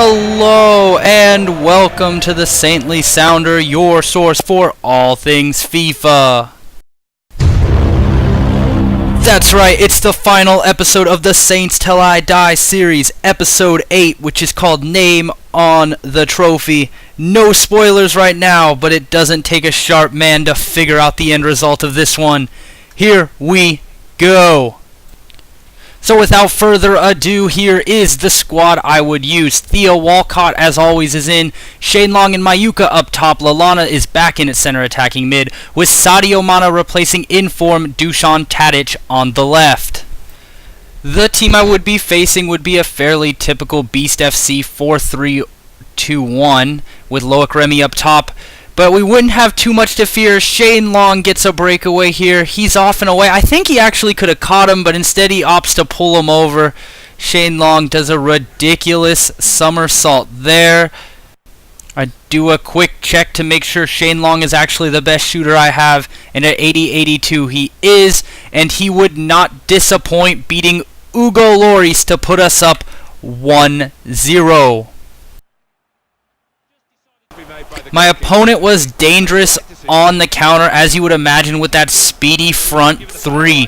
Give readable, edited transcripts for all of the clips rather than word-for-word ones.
Hello and welcome to the Saintly Sounder, your source for all things FIFA. That's right, it's the final episode of the Saints Till I Die series, episode 8, which is called Name on the Trophy. No spoilers right now, but it doesn't take a sharp man to figure out the end result of this one. Here we go. So without further ado, here is the squad I would use. Theo Walcott, as always, is in. Shane Long and Mayuka up top. Lallana is back in at center attacking mid, with Sadio Mana replacing in-form Dusan Tadic on the left. The team I would be facing would be a fairly typical Beast FC 4-3-2-1, with Loic Remy up top. But we wouldn't have too much to fear. Shane Long gets a breakaway here. He's off and away. I think he actually could have caught him, but instead he opts to pull him over. Shane Long does a ridiculous somersault there. I do a quick check to make sure Shane Long is actually the best shooter I have, and at 80-82 he is, and he would not disappoint, beating Ugo Lloris to put us up 1-0. My opponent was dangerous on the counter, as you would imagine, with that speedy front three.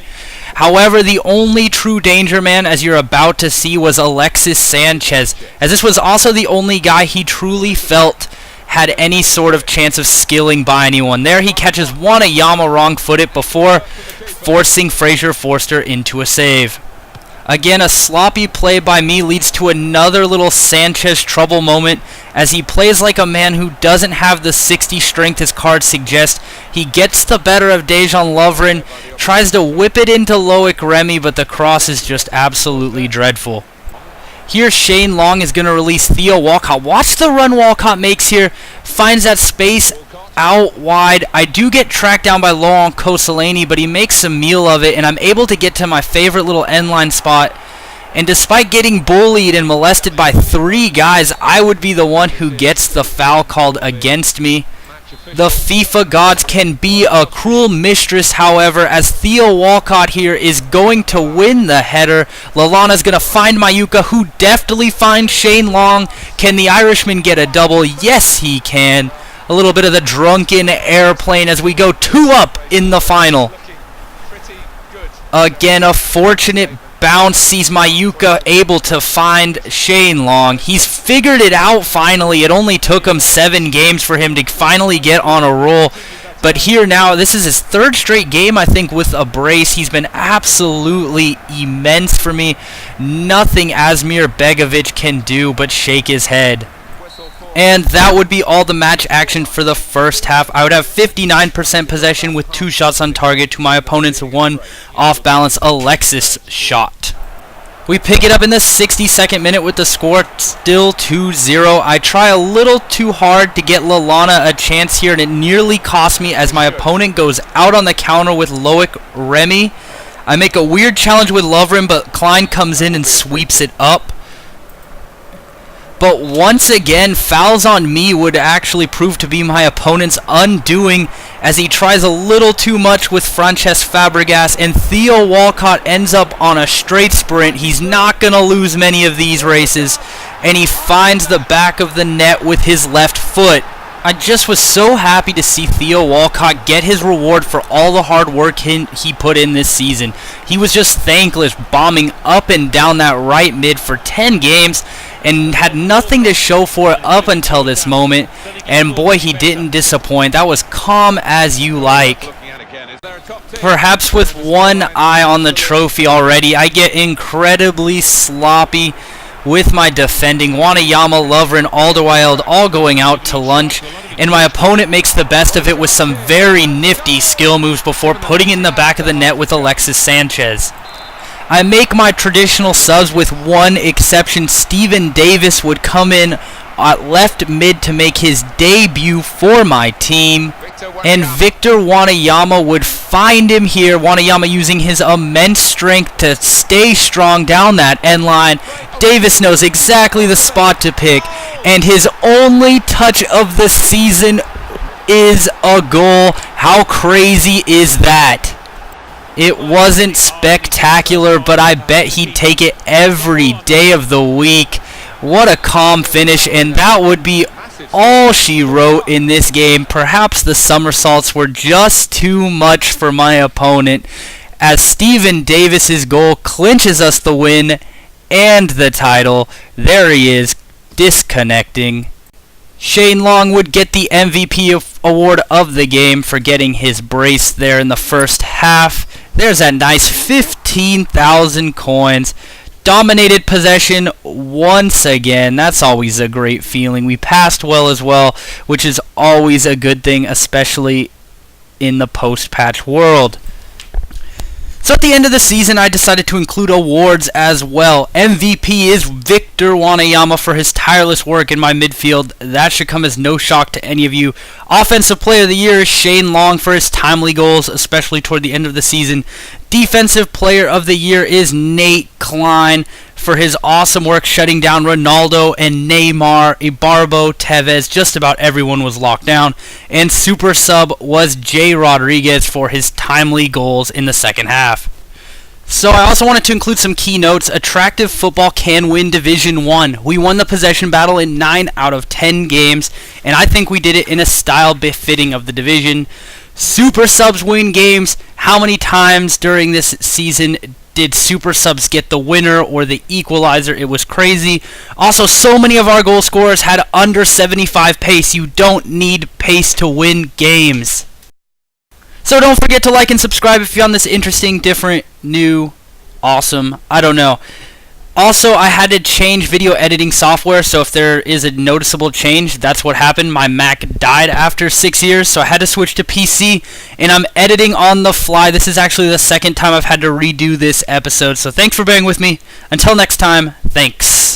However, the only true danger man, as you're about to see, was Alexis Sanchez, as this was also the only guy he truly felt had any sort of chance of skilling by anyone. There he catches Wanayama wrong-footed before forcing Fraser Forster into a save. Again, a sloppy play by me leads to another little Sanchez trouble moment, as he plays like a man who doesn't have the 60 strength his cards suggest. He gets the better of Dejan Lovren, tries to whip it into Loic Remy, but the cross is just absolutely dreadful. Here Shane Long is going to release Theo Walcott. Watch the run Walcott makes here, finds that space out wide. I do get tracked down by Laurent Koscielny, but he makes a meal of it, and I'm able to get to my favorite little end line spot. And despite getting bullied and molested by 3 guys, I would be the one who gets the foul called against me. The FIFA gods can be a cruel mistress, however, as Theo Walcott here is going to win the header. Lallana's going to find Mayuka, who deftly finds Shane Long. Can the Irishman get a double? Yes, he can. A little bit of the drunken airplane as we go 2-up in the final. Again, a fortunate bounce sees Mayuka able to find Shane Long. He's figured it out finally. It only took him 7 games for him to finally get on a roll. But here now, this is his 3rd straight game, I think, with a brace. He's been absolutely immense for me. Nothing Asmir Begovic can do but shake his head. And that would be all the match action for the first half. I would have 59% possession with 2 shots on target to my opponent's 1 off-balance Alexis shot. We pick it up in the 62nd minute with the score still 2-0. I try a little too hard to get Lallana a chance here, and it nearly cost me as my opponent goes out on the counter with Loic Remy. I make a weird challenge with Lovren, but Klein comes in and sweeps it up. But once again, fouls on me would actually prove to be my opponent's undoing, as he tries a little too much with Francesc Fabregas, and Theo Walcott ends up on a straight sprint. He's not going to lose many of these races, and he finds the back of the net with his left foot. I just was so happy to see Theo Walcott get his reward for all the hard work he put in this season. He was just thankless, bombing up and down that right mid for 10 games, and had nothing to show for it up until this moment, and boy, he didn't disappoint. That was calm as you like. Perhaps with one eye on the trophy already, I get incredibly sloppy with my defending. Wanayama, Lovren, Alderweireld all going out to lunch, and my opponent makes the best of it with some very nifty skill moves before putting it in the back of the net with Alexis Sanchez. I make my traditional subs with one exception. Steven Davis would come in at left mid to make his debut for my team, and Victor Wanayama would find him here. Wanayama using his immense strength to stay strong down that end line. Davis knows exactly the spot to pick, and his only touch of the season is a goal. How crazy is that? It wasn't spectacular, but I bet he'd take it every day of the week. What a calm finish, and that would be all she wrote in this game. Perhaps the somersaults were just too much for my opponent, as Steven Davis's goal clinches us the win and the title. There he is, disconnecting. Shane Long would get the MVP award of the game for getting his brace there in the first half. There's that nice 15,000 coins. Dominated possession once again. That's always a great feeling. We passed well as well, which is always a good thing, especially in the post-patch world. So at the end of the season, I decided to include awards as well. MVP is Victor Wanayama for his tireless work in my midfield. That should come as no shock to any of you. Offensive Player of the Year is Shane Long for his timely goals, especially toward the end of the season. Defensive Player of the Year is Nate Klein for his awesome work shutting down Ronaldo and Neymar, Ibarbo, Tevez. Just about everyone was locked down. And Super Sub was Jay Rodriguez for his timely goals in the second half. So I also wanted to include some key notes. Attractive Football can win Division 1. We won the possession battle in 9 out of 10 games, and I think we did it in a style befitting of the division. Super Subs win games. How many times during this season did Super Subs get the winner or the equalizer? It was crazy. Also, so many of our goal scorers had under 75 pace. You don't need pace to win games. So don't forget to like and subscribe if you found this interesting, different, new, awesome, I don't know. Also, I had to change video editing software, so if there is a noticeable change, that's what happened. My Mac died after 6 years, so I had to switch to PC, and I'm editing on the fly. This is actually the second time I've had to redo this episode, so thanks for bearing with me. Until next time, thanks.